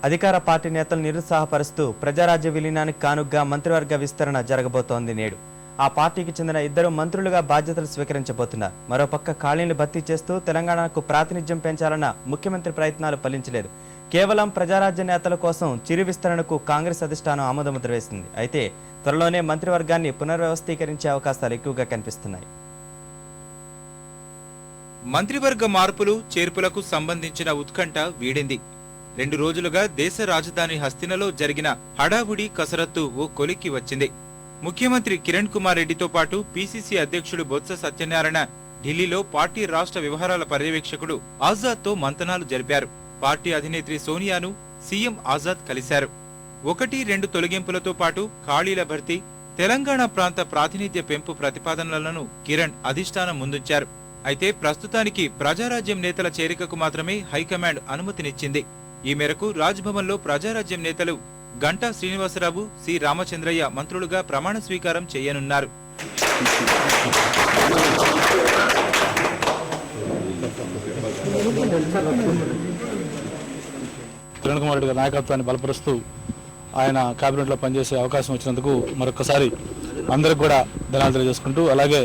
అధికార పార్టీ నేతలు నిరుత్సాహపరుస్తూ ప్రజారాజ్య విలీనానికి కానుగ్గా మంత్రివర్గ విస్తరణ జరగబోతోంది నేడు. ఆ పార్టీకి చెందిన 2 మంత్రులుగా బాధ్యతలు స్వీకరించబోతున్నారు. మరోపక్క ఖాళీలు భర్తీ చేస్తూ తెలంగాణకు ప్రాతినిధ్యం పెంచాలన్న ముఖ్యమంత్రి ప్రయత్నాలు ఫలించలేదు. కేవలం ప్రజారాజ్య నేతల కోసం చిరు విస్తరణకు కాంగ్రెస్ అధిష్టానం ఆమోదముద్ర వేసింది. అయితే త్వరలోనే మంత్రివర్గాన్ని పునర్వ్యవస్థీకరించే అవకాశాలు ఎక్కువగా కనిపిస్తున్నాయి. మంత్రివర్గ మార్పులు చేర్పులకు సంబంధించిన ఉత్కంఠ వీడింది. 2 రోజులుగా దేశ రాజధాని హస్తినలో జరిగిన హడావుడి కసరత్తు ఓ కొలిక్కి వచ్చింది. ముఖ్యమంత్రి కిరణ్ కుమార్ రెడ్డితో పాటు పీసీసీ అధ్యక్షుడు బొత్స సత్యనారాయణ ఢిల్లీలో పార్టీ రాష్ట్ర వ్యవహారాల పర్యవేక్షకుడు ఆజాద్తో మంతనాలు జరిపారు. పార్టీ అధినేత్రి సోనియాను సీఎం ఆజాద్ కలిశారు. 1-2 తొలగింపులతో పాటు ఖాళీల భర్తీ, తెలంగాణ ప్రాంత ప్రాతినిధ్య పెంపు ప్రతిపాదనలను కిరణ్ అధిష్టానం ముందుంచారు. అయితే ప్రస్తుతానికి ప్రజారాజ్యం నేతల చేరికకు మాత్రమే హైకమాండ్ అనుమతినిచ్చింది. ఈ మేరకు రాజ్భవన్లో ప్రజారాజ్యం నేతలు గంటా శ్రీనివాసరావు, సి రామచంద్రయ్య మంత్రులుగా ప్రమాణ స్వీకారం చేయనున్నారు. కిరణ్ కుమార్ రెడ్డి గారి నాయకత్వాన్ని బలపరుస్తూ ఆయన కేబినెట్లో పనిచేసే అవకాశం వచ్చినందుకు మరొకసారి అందరికి కూడా ధన్యవాదాలు తెలియజేసుకుంటూ, అలాగే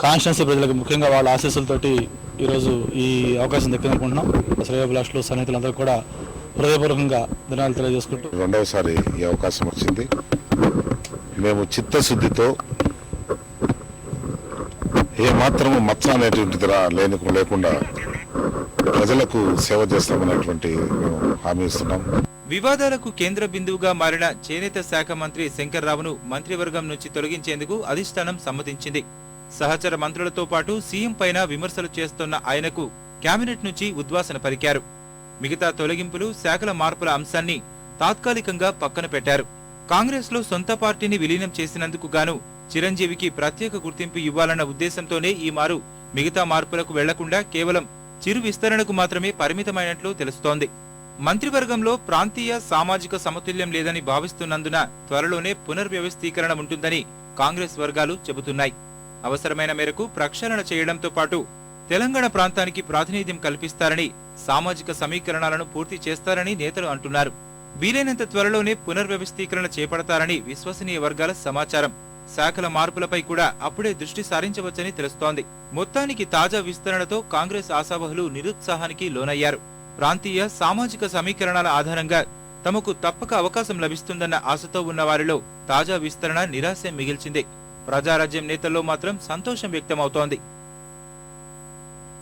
కాన్స్టిట్యున్సీ ప్రజలకు ముఖ్యంగా వాళ్ళ ఆశీస్సులతోటి ఈరోజు ఈ అవకాశం దక్కిందనుకుంటున్నాం. శ్రేయోభిలాషులు సన్నిహితులందరూ కూడా హృదయపూర్వకంగా ధన్యవాదాలు తెలియజేసుకుంటూ, రెండవసారి ఈ అవకాశం వచ్చింది. మేము చిత్తశుద్ధితో ఏమాత్రము మచ్చ అనేటువంటిది లేకుండా ప్రజలకు సేవ చేస్తామనేటువంటి హామీ ఇస్తున్నాం. వివాదాలకు కేంద్ర బిందువుగా మారిన చేనేత శాఖ మంత్రి శంకర్రావును మంత్రివర్గం నుంచి తొలగించేందుకు అధిష్టానం సమ్మతించింది. సహచర మంత్రులతో పాటు సీఎం పైన విమర్శలు చేస్తున్న ఆయనకు కేబినెట్ నుంచి ఉద్వాసన పలికారు. మిగతా తొలగింపులు, శాఖల మార్పుల అంశాన్ని తాత్కాలికంగా పక్కన పెట్టారు. కాంగ్రెస్ లో సొంత పార్టీని విలీనం చేసినందుకు గాను చిరంజీవికి ప్రత్యేక గుర్తింపు ఇవ్వాలన్న ఉద్దేశంతోనే ఈ మారు మిగతా మార్పులకు వెళ్లకుండా కేవలం చిరు విస్తరణకు మాత్రమే పరిమితమైనట్లు తెలుస్తోంది. మంత్రివర్గంలో ప్రాంతీయ సామాజిక సమతుల్యం లేదని భావిస్తున్నందున త్వరలోనే పునర్వ్యవస్థీకరణ ఉంటుందని కాంగ్రెస్ వర్గాలు చెబుతున్నాయి. అవసరమైన మేరకు ప్రక్షాళన చేయడంతో పాటు తెలంగాణ ప్రాంతానికి ప్రాతినిధ్యం కల్పిస్తారని, సామాజిక సమీకరణాలను పూర్తి చేస్తారని నేతలు అంటున్నారు. వీలైనంత త్వరలోనే పునర్వ్యవస్థీకరణ చేపడతారని విశ్వసనీయ వర్గాల సమాచారం. శాఖల మార్పులపై కూడా అప్పుడే దృష్టి సారించవచ్చని తెలుస్తోంది. మొత్తానికి తాజా విస్తరణతో కాంగ్రెస్ ఆశావహులు నిరుత్సాహానికి లోనయ్యారు. ప్రాంతీయ సామాజిక సమీకరణాల ఆధారంగా తమకు తప్పక అవకాశం లభిస్తుందన్న ఆశతో ఉన్న వారిలో తాజా విస్తరణ నిరాశ మిగిల్చింది. ప్రజారాజ్యం నేతల్లో మాత్రం సంతోషం వ్యక్తమవుతోంది.